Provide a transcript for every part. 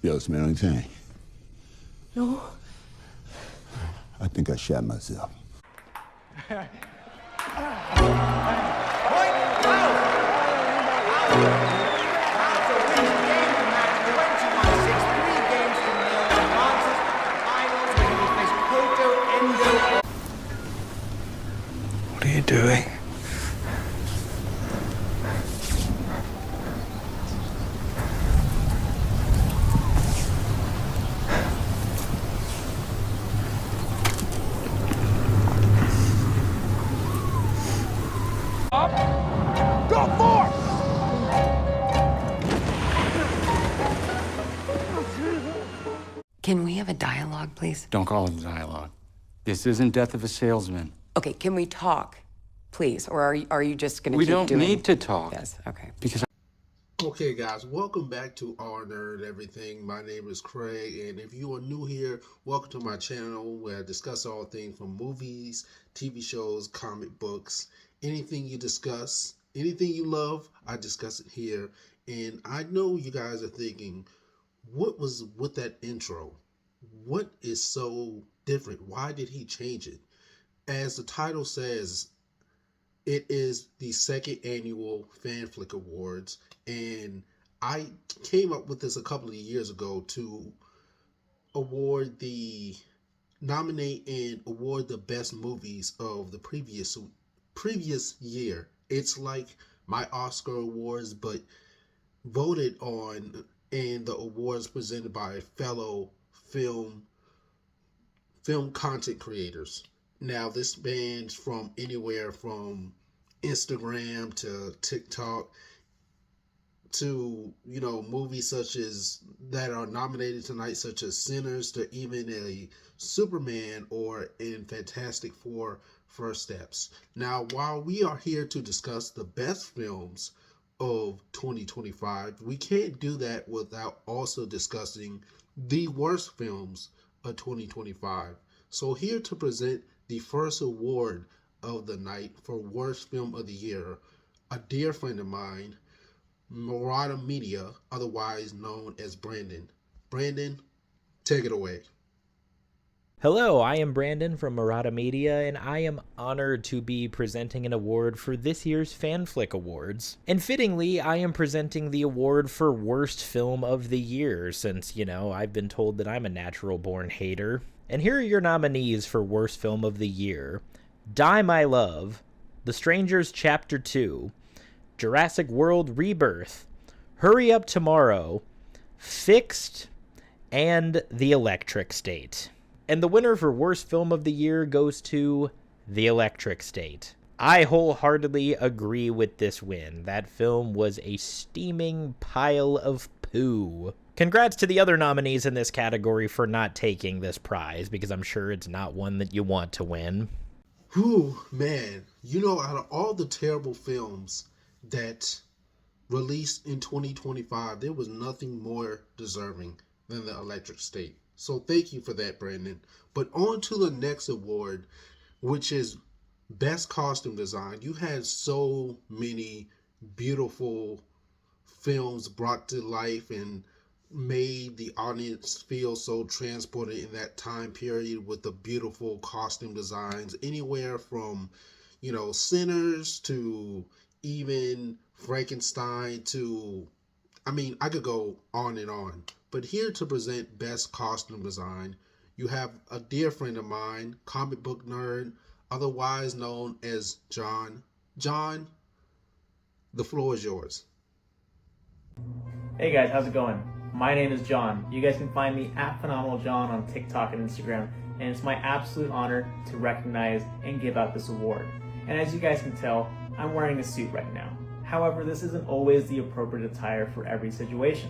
Yo, smell anything? No. I think I shot myself. What are you doing? Go for it! Can we have a dialogue, please? Don't call it dialogue. This isn't Death of a Salesman. Okay, can we talk, please? Or are you just going to We keep don't doing... need to talk. Yes, okay. Because Okay, guys, welcome back to Our Nerd Everything. My name is Craig, and if you are new here, welcome to my channel where I discuss all things from movies, TV shows, comic books, anything you discuss, anything you love, I discuss it here. And I know you guys are thinking, what was with that intro? What is so different? Why did he change it? As the title says, it is the second annual Fanflick Awards, and I came up with this a couple of years ago to nominate and award the best movies of the previous year. It's like my Oscar awards, but voted on, and the awards presented by fellow film content creators. Now, this spans from anywhere from Instagram to TikTok to, movies such as that are nominated tonight, such as Sinners, to even a Superman or in Fantastic Four First Steps. Now, while we are here to discuss the best films of 2025, we can't do that without also discussing the worst films of 2025. So here to present the first award of the night for worst film of the year, a dear friend of mine, Murata Media, otherwise known as Brandon. Brandon, take it away. Hello, I am Brandon from Murata Media, and I am honored to be presenting an award for this year's Fanflick Awards. And fittingly, I am presenting the award for Worst Film of the Year, since, I've been told that I'm a natural-born hater. And here are your nominees for Worst Film of the Year: Die My Love, The Strangers Chapter 2, Jurassic World Rebirth, Hurry Up Tomorrow, Fixed, and The Electric State. And the winner for Worst Film of the Year goes to The Electric State. I wholeheartedly agree with this win. That film was a steaming pile of poo. Congrats to the other nominees in this category for not taking this prize, because I'm sure it's not one that you want to win. Whew, man. Out of all the terrible films that released in 2025, there was nothing more deserving than The Electric State. So thank you for that, Brandon. But on to the next award, which is Best Costume Design. You had so many beautiful films brought to life and made the audience feel so transported in that time period with the beautiful costume designs, anywhere from, Sinners to even Frankenstein to, I could go on and on. But here to present Best Costume Design, you have a dear friend of mine, comic book nerd, otherwise known as John. John, the floor is yours. Hey guys, how's it going? My name is John. You guys can find me at Phenomenal John on TikTok and Instagram, and it's my absolute honor to recognize and give out this award. And as you guys can tell, I'm wearing a suit right now. However, this isn't always the appropriate attire for every situation.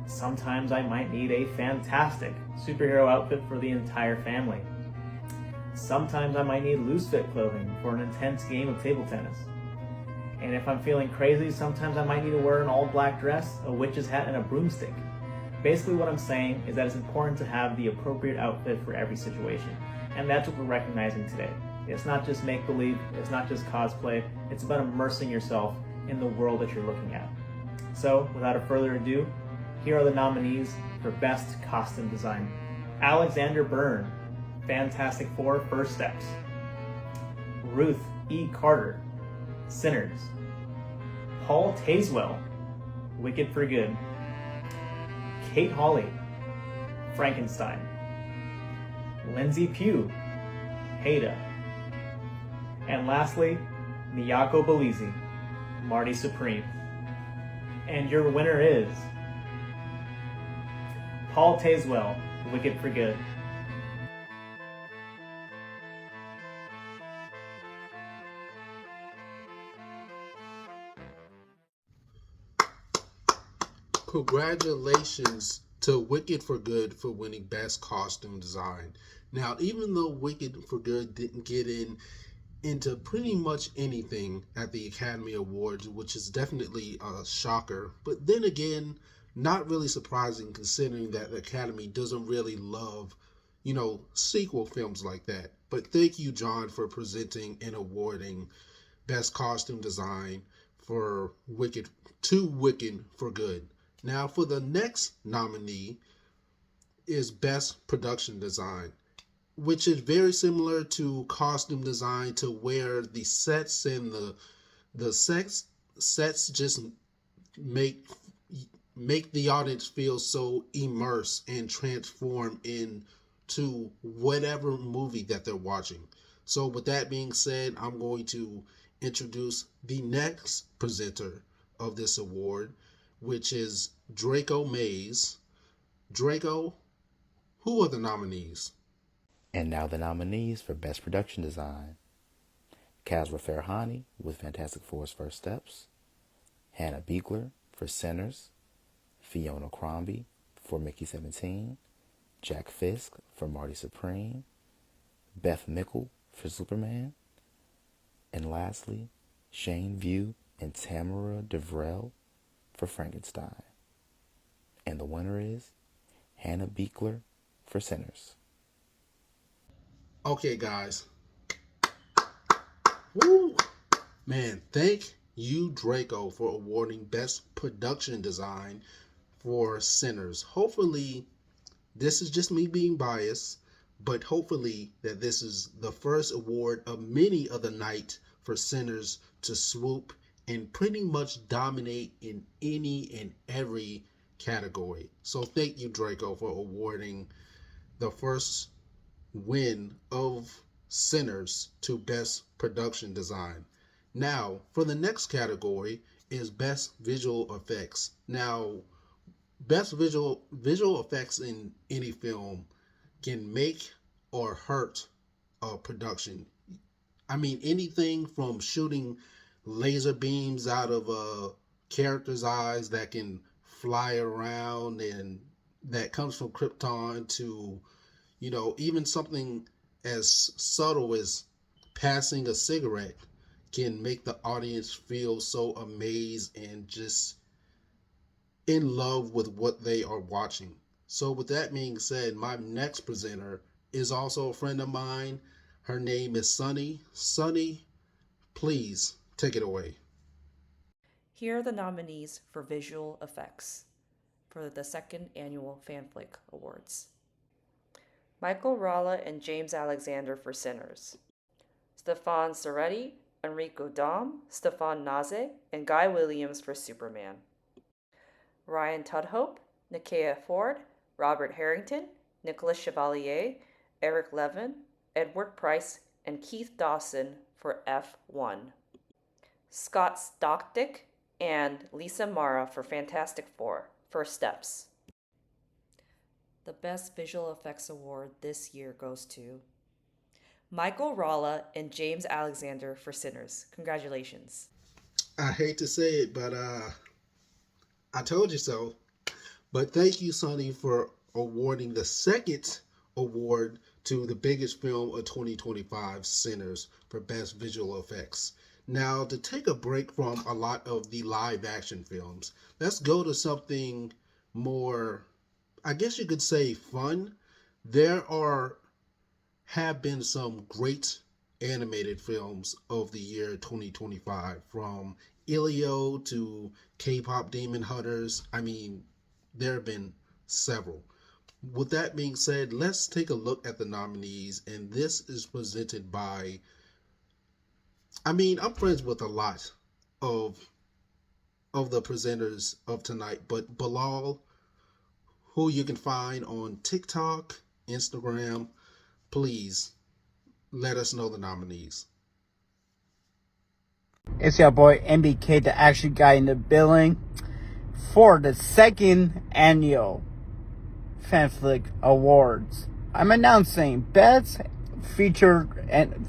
Sometimes I might need a fantastic superhero outfit for the entire family. Sometimes I might need loose fit clothing for an intense game of table tennis. And if I'm feeling crazy, sometimes I might need to wear an all-black dress, a witch's hat, and a broomstick. Basically what I'm saying is that it's important to have the appropriate outfit for every situation. And that's what we're recognizing today. It's not just make-believe, it's not just cosplay, it's about immersing yourself in the world that you're looking at. So, without further ado, Here are the nominees for Best Costume Design. Alexander Byrne, Fantastic Four: First Steps. Ruth E. Carter, Sinners. Paul Tazewell, Wicked for Good. Kate Hawley, Frankenstein. Lindsay Pugh, Haida. And lastly, Miyako Belize, Marty Supreme. And your winner is Paul Tazewell, Wicked for Good. Congratulations to Wicked for Good for winning Best Costume Design. Now, even though Wicked for Good didn't get into pretty much anything at the Academy Awards, which is definitely a shocker, but then again, not really surprising considering that the Academy doesn't really love, sequel films like that. But thank you, John, for presenting and awarding Best Costume Design for Wicked for Good. Now, for the next nominee is Best Production Design, which is very similar to costume design, to where the sets and the sets just make the audience feel so immersed and transform into whatever movie that they're watching. So with that being said, I'm going to introduce the next presenter of this award, which is Draco Mays. Draco, who are the nominees? And now the nominees for Best Production Design. Kazra Farhani with Fantastic Four's First Steps. Hannah Beechler for Sinners. Fiona Crombie for Mickey 17. Jack Fisk for Marty Supreme. Beth Mickle for Superman. And lastly, Shane View and Tamara DeVrel for Frankenstein. And the winner is Hannah Beechler for Sinners. Okay, guys. Woo! Man, thank you, Draco, for awarding Best Production Design for Sinners. Hopefully, this is just me being biased, but hopefully that this is the first award of many of the night for Sinners to swoop and pretty much dominate in any and every category. So thank you, Draco, for awarding the first win of Sinners to Best Production Design. Now, for the next category is Best Visual Effects. Now, best visual effects in any film can make or hurt a production. I mean, anything from shooting laser beams out of a character's eyes that can fly around and that comes from Krypton to, even something as subtle as passing a cigarette can make the audience feel so amazed and just in love with what they are watching. So with that being said, my next presenter is also a friend of mine. Her name is Sunny. Sunny, please take it away. Here are the nominees for visual effects for the second annual Fanflick Awards. Michael Ralla and James Alexander for Sinners. Stefan Soretti, Enrico Dom, Stefan Naze, and Guy Williams for Superman. Ryan Tudhope, Nakia Ford, Robert Harrington, Nicholas Chevalier, Eric Levin, Edward Price, and Keith Dawson for F1. Scott Stockdick and Lisa Mara for Fantastic Four, First Steps. The Best Visual Effects Award this year goes to Michael Ralla and James Alexander for Sinners. Congratulations. I hate to say it, but I told you so. But thank you, Sonny, for awarding the second award to the biggest film of 2025, Sinners, for Best Visual Effects. Now, to take a break from a lot of the live action films, let's go to something more, I guess you could say, fun. There have been some great animated films of the year 2025, from Elio to K-pop Demon Hunters. I mean, There have been several. With that being said, let's take a look at the nominees, and this is presented by, I'm friends with a lot of the presenters of tonight, but Bilal, who you can find on TikTok, Instagram, please let us know the nominees. It's your boy MBK, the action guy in the building, for the second annual Fanflick Awards. I'm announcing Best Featured and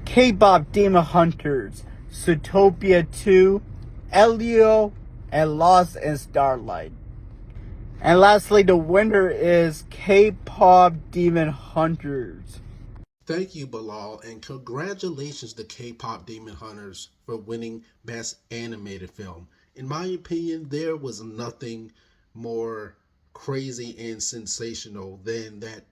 K-pop Demon Hunters, Zootopia 2, Elio, and Lost in Starlight. And lastly, the winner is K-pop Demon Hunters. Thank you, Bilal, and congratulations to K-pop Demon Hunters for winning Best Animated Film. In my opinion, there was nothing more crazy and sensational than that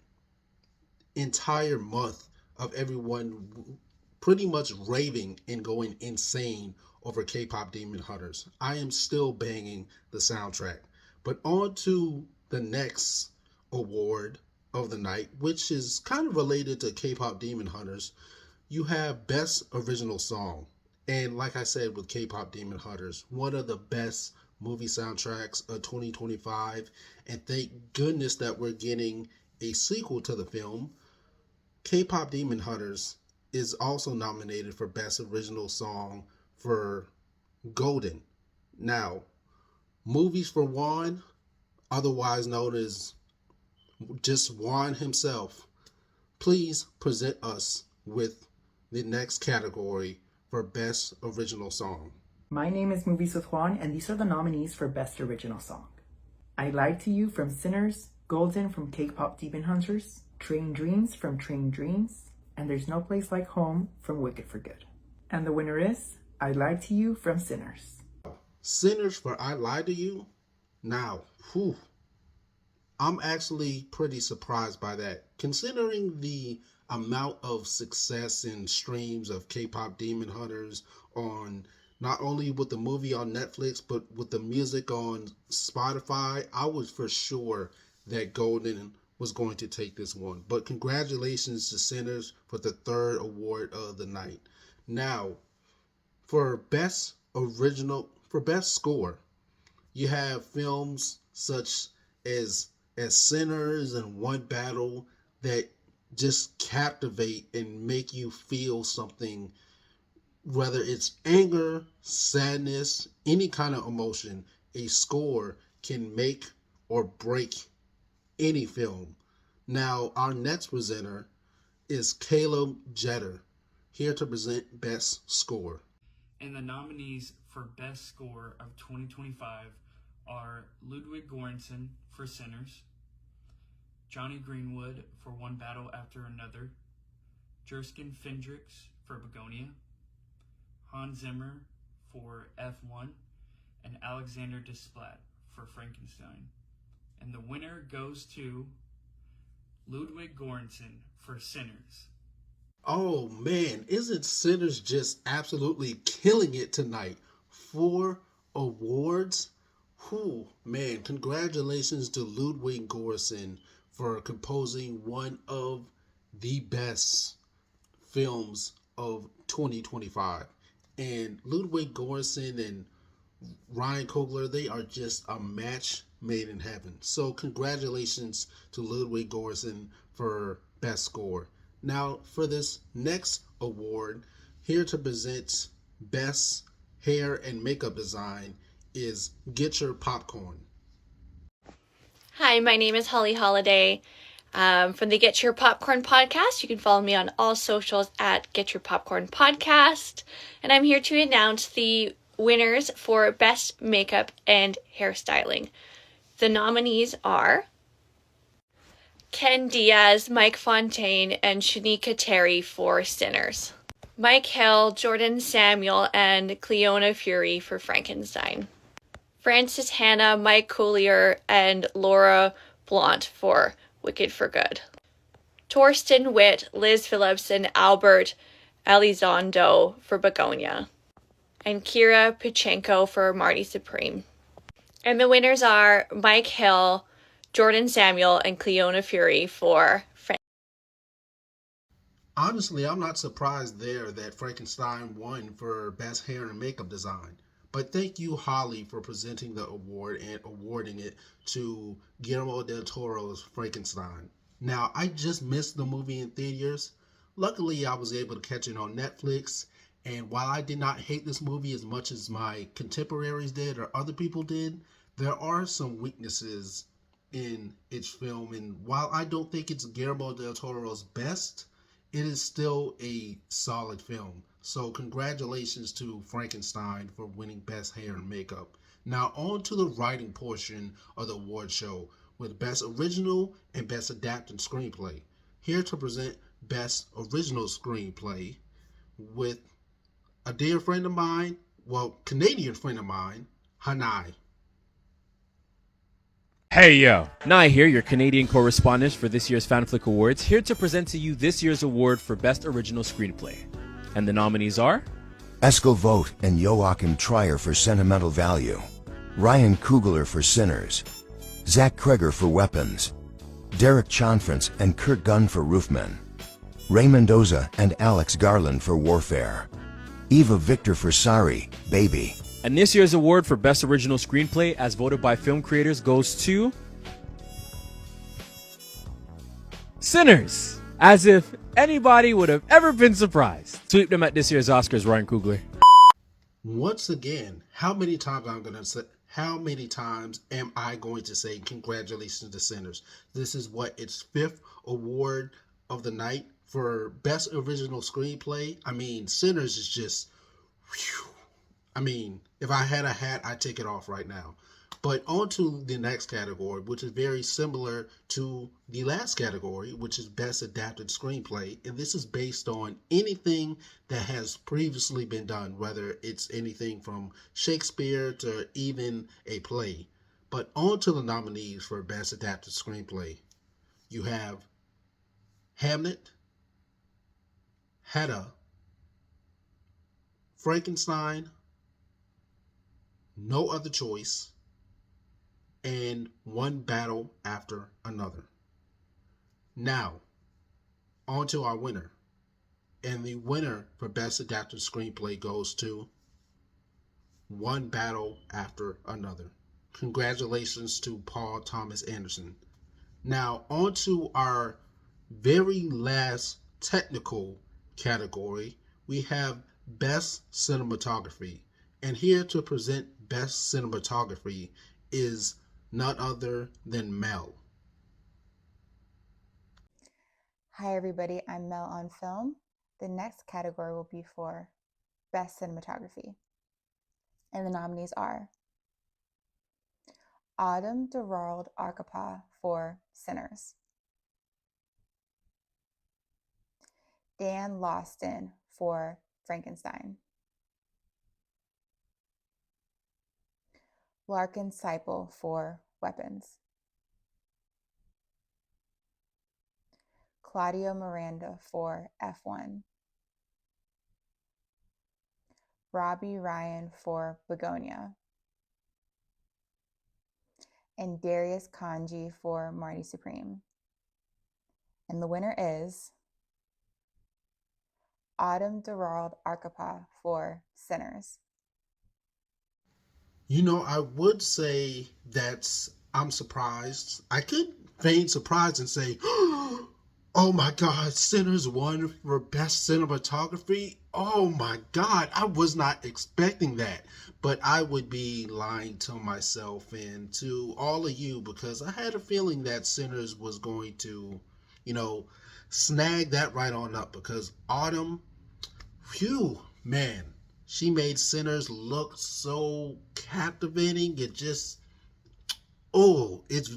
entire month of everyone pretty much raving and going insane over K-pop Demon Hunters. I am still banging the soundtrack. But on to the next award of the night, which is kind of related to K-pop Demon Hunters. You have Best Original Song. And like I said with K-pop Demon Hunters, one of the best movie soundtracks of 2025. And thank goodness that we're getting a sequel to the film. K-pop Demon Hunters is also nominated for Best Original Song for Golden. Now, Movies for Juan, otherwise known as just Juan himself, please present us with the next category for Best Original Song. My name is Movies with Juan, and these are the nominees for Best Original Song. I Lied to You from Sinners, Golden from K-pop Demon Hunters, Train Dreams from Train Dreams, and There's No Place Like Home from Wicked for Good. And the winner is I Lied to You from Sinners. Sinners for I Lied to You? Now, I'm actually pretty surprised by that, considering the amount of success and streams of K-pop Demon Hunters on not only with the movie on Netflix, but with the music on Spotify. I was for sure that Golden was going to take this one. But congratulations to Sinners for the third award of the night. Now, for Best Score, you have films such as Sinners and One Battle that just captivate and make you feel something, whether it's anger, sadness, any kind of emotion. A score can make or break any film. Now, our next presenter is Caleb Jeter, here to present Best Score. And the nominees for Best Score of 2025 are Ludwig Göransson for Sinners, Johnny Greenwood for One Battle After Another, Jerskin Fendrix for Begonia, Hans Zimmer for F1, and Alexander Desplat for Frankenstein. And the winner goes to Ludwig Göransson for Sinners. Oh man, isn't Sinners just absolutely killing it tonight? 4 awards? Man, congratulations to Ludwig Göransson for composing one of the best films of 2025. And Ludwig Göransson and Ryan Coogler, they are just a match made in heaven. So congratulations to Ludwig Göransson for Best Score. Now for this next award, here to present Best Hair and Makeup Design is Get Your Popcorn. Hi, my name is Holly Holiday from the Get Your Popcorn podcast. You can follow me on all socials at Get Your Popcorn Podcast. And I'm here to announce the winners for Best Makeup and Hairstyling. The nominees are Ken Diaz, Mike Fontaine, and Shanika Terry for Sinners. Mike Hill, Jordan Samuel, and Cleona Fury for Frankenstein. Francis Hanna, Mike Collier, and Laura Blount for Wicked for Good. Torsten Witt, Liz Phillips, and Albert Elizondo for Begonia. And Kira Pachenko for Marty Supreme. And the winners are Mike Hill, Jordan Samuel, and Cleona Fury for Honestly, I'm not surprised there that Frankenstein won for Best Hair and Makeup Design. But thank you, Holly, for presenting the award and awarding it to Guillermo del Toro's Frankenstein. Now, I just missed the movie in theaters. Luckily, I was able to catch it on Netflix. And while I did not hate this movie as much as my contemporaries did or other people did, there are some weaknesses in its film. And while I don't think it's Guillermo del Toro's best, it is still a solid film. So congratulations to Frankenstein for winning Best Hair and Makeup. Now on to the writing portion of the award show with Best Original and Best Adapted Screenplay. Here to present Best Original Screenplay with a dear friend of mine, well, Canadian friend of mine, Hanai. Hey yo, Nai here, your Canadian correspondent for this year's Fanflick Awards, here to present to you this year's award for Best Original Screenplay. And the nominees are Esco Vogt and Joachim Trier for Sentimental Value, Ryan Coogler for Sinners, Zach Kreger for Weapons, Derek Chanfrance and Kurt Gunn for Roofmen, Ray Mendoza and Alex Garland for Warfare, Eva Victor for Sorry, Baby. And this year's award for Best Original Screenplay, as voted by film creators, goes to Sinners. As if anybody would have ever been surprised. Sweep them at this year's Oscars, Ryan Coogler. Once again, how many times am I going to say congratulations to Sinners? This is what, its 5th award of the night for Best Original Screenplay. I mean, Sinners is just, whew. I mean, if I had a hat, I'd take it off right now. But on to the next category, which is very similar to the last category, which is Best Adapted Screenplay. And this is based on anything that has previously been done, whether it's anything from Shakespeare to even a play. But on to the nominees for Best Adapted Screenplay. You have Hamlet, Hedda, Frankenstein, No Other Choice, and One Battle After Another. Now, on to our winner. And the winner for Best Adapted Screenplay goes to One Battle After Another. Congratulations to Paul Thomas Anderson. Now, on to our very last technical category. We have Best Cinematography. And here to present Best Cinematography is none other than Mel. Hi everybody, I'm Mel on Film. The next category will be for Best Cinematography. And the nominees are Autumn DeRald Arcapa for Sinners, Dan Lawston for Frankenstein, Larkin Seipel for Weapons, Claudio Miranda for F1, Robbie Ryan for Begonia, and Darius Kanji for Marty Supreme. And the winner is Autumn DeRald Arcapa for Sinners. You know, I would say that I'm surprised. I could feign surprise and say, oh my God, Sinners won for Best Cinematography. Oh my God, I was not expecting that. But I would be lying to myself and to all of you because I had a feeling that Sinners was going to, snag that right on up because Autumn, phew, man, she made Sinners look so captivating. It's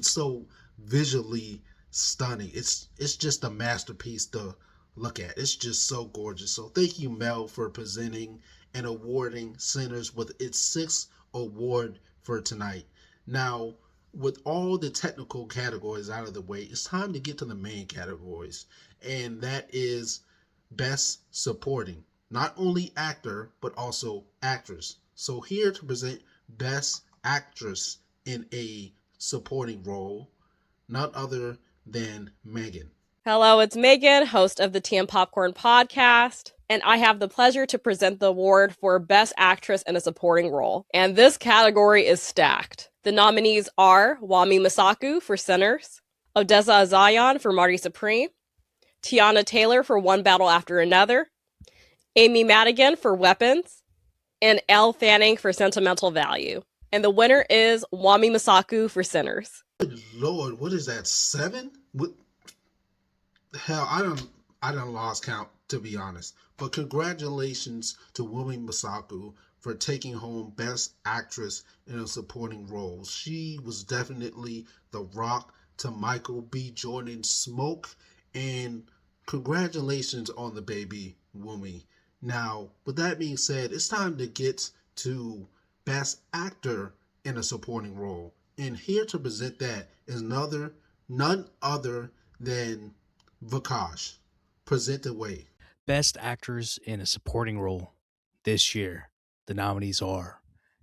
so visually stunning. It's just a masterpiece to look at. It's just so gorgeous. So thank you, Mel, for presenting and awarding Sinners with its 6th award for tonight. Now, with all the technical categories out of the way, it's time to get to the main categories. And that is Best Supporting. Not only actor, but also actress. So here to present Best Actress in a supporting role, none other than Megan. Hello, it's Megan, host of the Tea and Popcorn podcast, and I have the pleasure to present the award for Best Actress in a Supporting Role. And this category is stacked. The nominees are Wami Masaku for Sinners, Odessa Azayan for Marty Supreme, Tiana Taylor for One Battle After Another, Amy Madigan for Weapons, and Elle Fanning for Sentimental Value. And the winner is Wami Masaku for Sinners. Good Lord, what is that, 7? What? Hell, I done lost count, to be honest. But congratulations to Wumi Masaku for taking home Best Actress in a Supporting Role. She was definitely the rock to Michael B. Jordan's Smoke, and congratulations on the baby, Wumi. Now, with that being said, it's time to get to Best Actor in a Supporting Role. And here to present that is none other than Vakash. Present away. Best Actors in a Supporting Role this year. The nominees are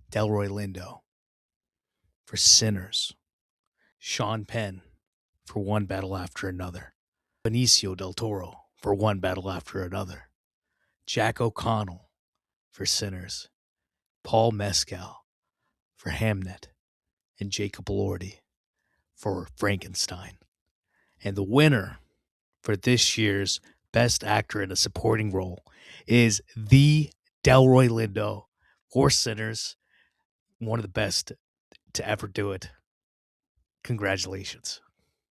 Delroy Lindo for Sinners, Sean Penn for One Battle After Another, Benicio del Toro for One Battle After Another, Jack O'Connell for Sinners, Paul Mescal for Hamnet, and Jacob Elordi for Frankenstein. And the winner for this year's Best Actor in a Supporting Role is the Delroy Lindo for Sinners, one of the best to ever do it. Congratulations.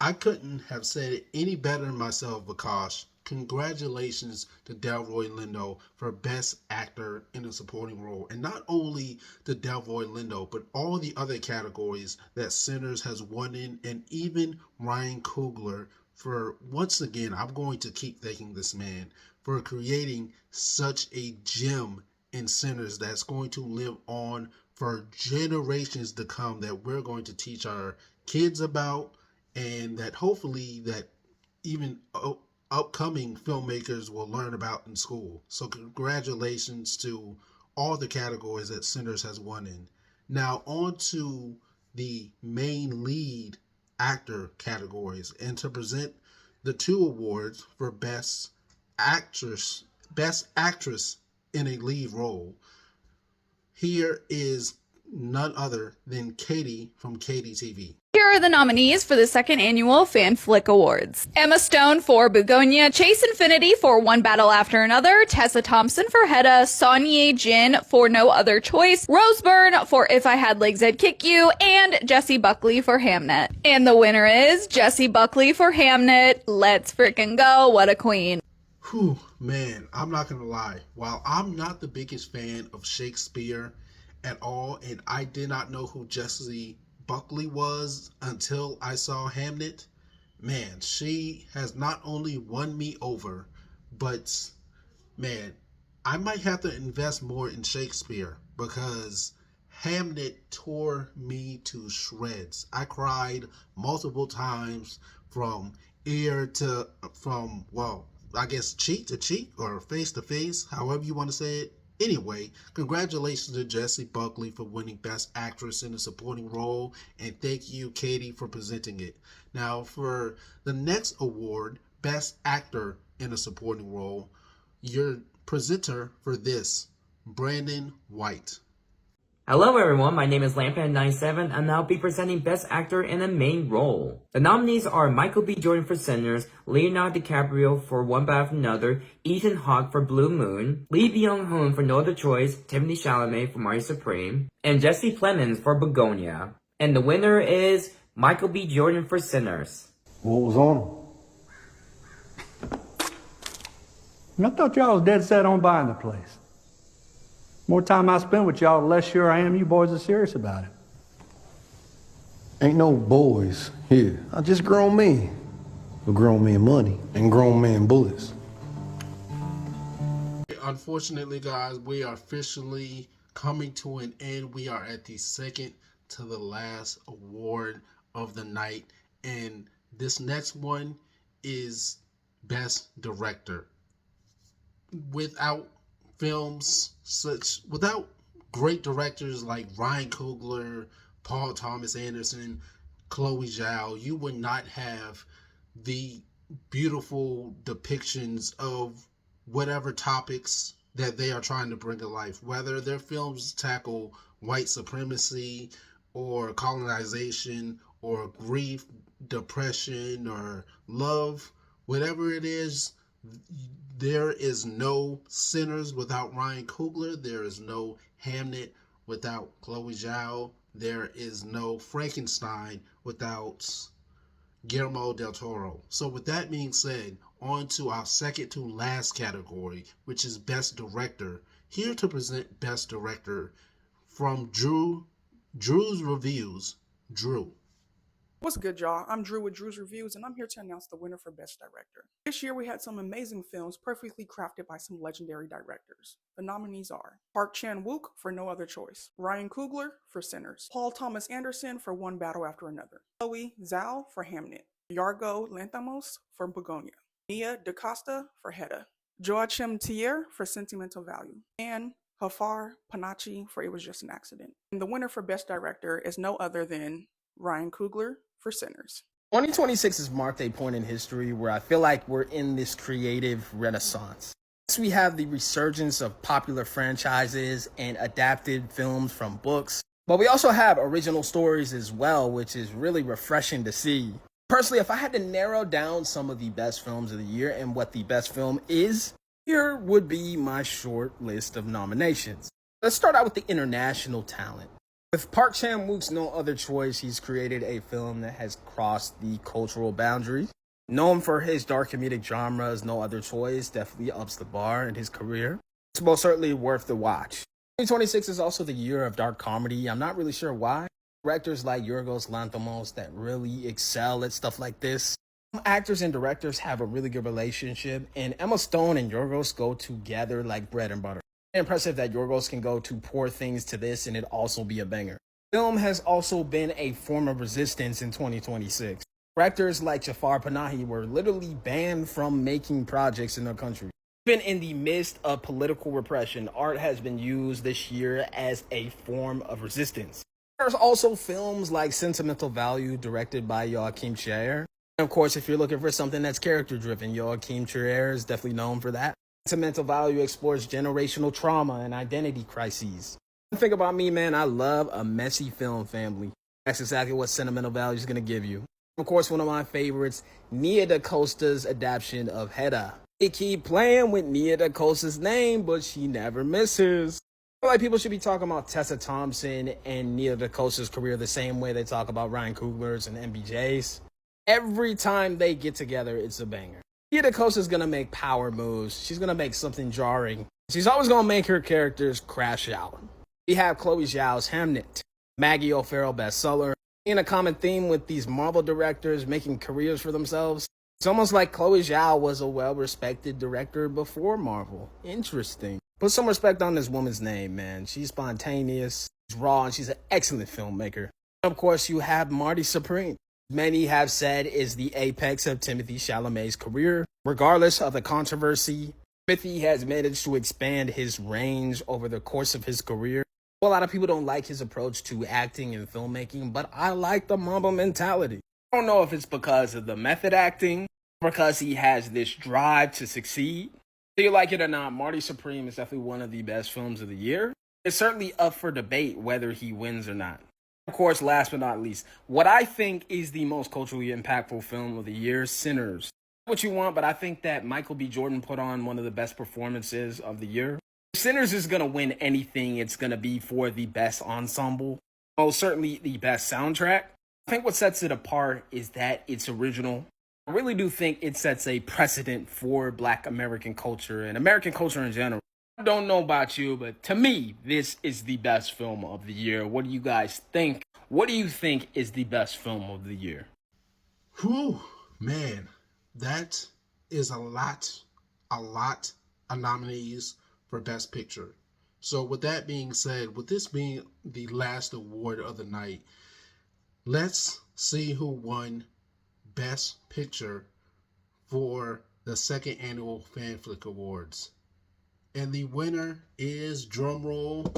I couldn't have said it any better myself, Vakash. Congratulations to Delroy Lindo for Best Actor in a Supporting Role. And not only to Delroy Lindo, but all the other categories that Sinners has won in, and even Ryan Coogler for, once again, I'm going to keep thanking this man for creating such a gem in Sinners that's going to live on for generations to come, that we're going to teach our kids about, and that hopefully that even upcoming filmmakers will learn about in school. So congratulations to all the categories that Sinners has won in. Now on to the main lead actor categories, and to present the 2 awards for Best Actress in a Lead Role, here is none other than Katie from Katie TV. Here are the nominees for the second annual Fanflick Awards. Emma Stone for Begonia, Chase Infinity for One Battle After Another, Tessa Thompson for Hedda, Sonia Jin for No Other Choice, Rose Byrne for If I Had Legs I'd Kick You, and Jessie Buckley for Hamnet. And the winner is Jessie Buckley for Hamnet. Let's frickin' go, what a queen. Whew, man, I'm not gonna lie. While I'm not the biggest fan of Shakespeare at all, and I did not know who Jessie Buckley was until I saw Hamnet, man, she has not only won me over, but man, I might have to invest more in Shakespeare, because Hamnet tore me to shreds. I cried multiple times from I guess cheek to cheek or face to face, however you want to say it. Anyway, congratulations to Jessie Buckley for winning Best Actress in a Supporting Role, and thank you, Katie, for presenting it. Now, for the next award, Best Actor in a Supporting Role, your presenter for this, Brandon White. Hello everyone, my name is Lampan97 and I'll be presenting Best Actor in a Main Role. The nominees are Michael B. Jordan for Sinners, Leonardo DiCaprio for One Battle After Another, Ethan Hawke for Blue Moon, Lee Byung-hun for No Other Choice, Timothée Chalamet for Marty Supreme, and Jesse Plemons for Begonia. And the winner is Michael B. Jordan for Sinners. What was on them? I thought y'all was dead set on buying the place. More time I spend with y'all, the less sure I am you boys are serious about it. Ain't no boys here. I just grown men. With grown men money and grown men bullets. Unfortunately, guys, we are officially coming to an end. We are at the second to the last award of the night. And this next one is Best Director. Without great directors like Ryan Coogler, Paul Thomas Anderson, Chloe Zhao, you would not have the beautiful depictions of whatever topics that they are trying to bring to life, whether their films tackle white supremacy or colonization or grief, depression, or love, whatever it is. There is no Sinners without Ryan Coogler. There is no Hamnet without Chloe Zhao. There is no Frankenstein without Guillermo del Toro. So with that being said, on to our second to last category, which is Best Director. Here to present Best Director from Drew's Reviews. Drew. What's good, y'all? I'm Drew with Drew's Reviews, and I'm here to announce the winner for Best Director. This year, we had some amazing films perfectly crafted by some legendary directors. The nominees are Park Chan-wook for No Other Choice, Ryan Coogler for Sinners, Paul Thomas Anderson for One Battle After Another, Chloe Zhao for Hamnet, Yargo Lanthimos for Begonia, Nia DaCosta for Hedda, Joachim Thier for Sentimental Value, and Hafar Panachi for It Was Just an Accident. And the winner for Best Director is no other than Ryan Coogler for Sinners. 2026 has marked a point in history where I feel like we're in this creative renaissance. Yes, we have the resurgence of popular franchises and adapted films from books, but we also have original stories as well, which is really refreshing to see. Personally, if I had to narrow down some of the best films of the year and what the best film is, here would be my short list of nominations. Let's start out with the international talent. With Park Chan-wook's No Other Choice, he's created a film that has crossed the cultural boundaries. Known for his dark comedic genres, No Other Choice definitely ups the bar in his career. It's most certainly worth the watch. 2026 is also the year of dark comedy. I'm not really sure why. Directors like Yorgos Lanthimos that really excel at stuff like this. Actors and directors have a really good relationship, and Emma Stone and Yorgos go together like bread and butter. Impressive that Yorgos can go to Poor Things to this and it also be a banger. Film has also been a form of resistance in 2026. Directors like Jafar Panahi were literally banned from making projects in their country. Even in the midst of political repression, art has been used this year as a form of resistance. There's also films like Sentimental Value, directed by Joachim Trier. And of course, if you're looking for something that's character-driven, Joachim Trier is definitely known for that. Sentimental Value explores generational trauma and identity crises. One thing about me, man, I love a messy film family. That's exactly what Sentimental Value is going to give you. Of course, one of my favorites, Nia DaCosta's adaptation of Hedda. They keep playing with Nia DaCosta's name, but she never misses. I feel like people should be talking about Tessa Thompson and Nia DaCosta's career the same way they talk about Ryan Coogler's and MBJ's. Every time they get together, it's a banger. Nia DaCosta's gonna make power moves. She's gonna make something jarring. She's always gonna make her characters crash out. We have Chloe Zhao's Hamnet, Maggie O'Farrell bestseller. In a common theme with these Marvel directors making careers for themselves, it's almost like Chloe Zhao was a well-respected director before Marvel. Interesting. Put some respect on this woman's name, man. She's spontaneous, she's raw, and she's an excellent filmmaker. Of course, you have Marty Supreme. Many have said is the apex of Timothée Chalamet's career. Regardless of the controversy, Timothée has managed to expand his range over the course of his career. A lot of people don't like his approach to acting and filmmaking, but I like the Mamba mentality. I don't know if it's because of the method acting, or because he has this drive to succeed. Do you like it or not, Marty Supreme is definitely one of the best films of the year. It's certainly up for debate whether he wins or not. Of course, last but not least, what I think is the most culturally impactful film of the year, Sinners. What you want, but I think that Michael B. Jordan put on one of the best performances of the year. If Sinners is going to win anything, it's going to be for the best ensemble. Most certainly the best soundtrack. I think what sets it apart is that it's original. I really do think it sets a precedent for Black American culture and American culture in general. I don't know about you, but to me, this is the best film of the year. What do you guys think? What do you think is the best film of the year? Whew, man, that is a lot of nominees for Best Picture. So with that being said, with this being the last award of the night, let's see who won Best Picture for the second annual Fanflick Awards. And the winner is, drumroll,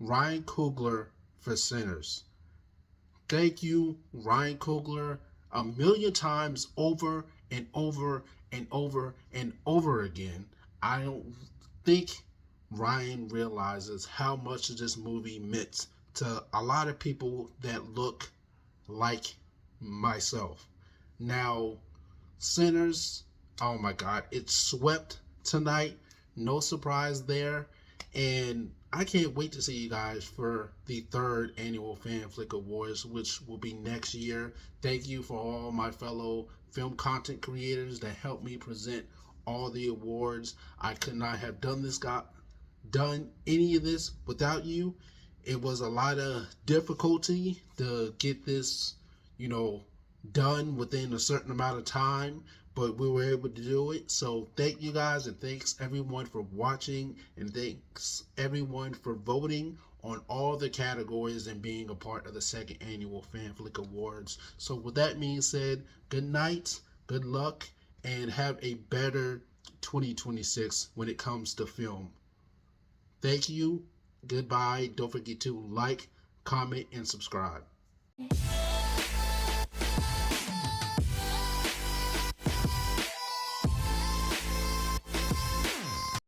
Ryan Coogler for Sinners. Thank you, Ryan Coogler, a million times over and over and over and over again. I don't think Ryan realizes how much this movie meant to a lot of people that look like myself. Now, Sinners, oh my God, it swept tonight. No surprise there. And I can't wait to see you guys for the 3rd annual Fanflick Awards, which will be next year. Thank you for all my fellow film content creators that helped me present all the awards. I could not have done any of this without you. It was a lot of difficulty to get this, done within a certain amount of time, but we were able to do it. So thank you guys, and thanks everyone for watching, and thanks everyone for voting on all the categories and being a part of the 2nd annual Fanflick Awards. So with that being said, good night, good luck, and have a better 2026 when it comes to film. Thank you. Goodbye. Don't forget to like, comment, and subscribe.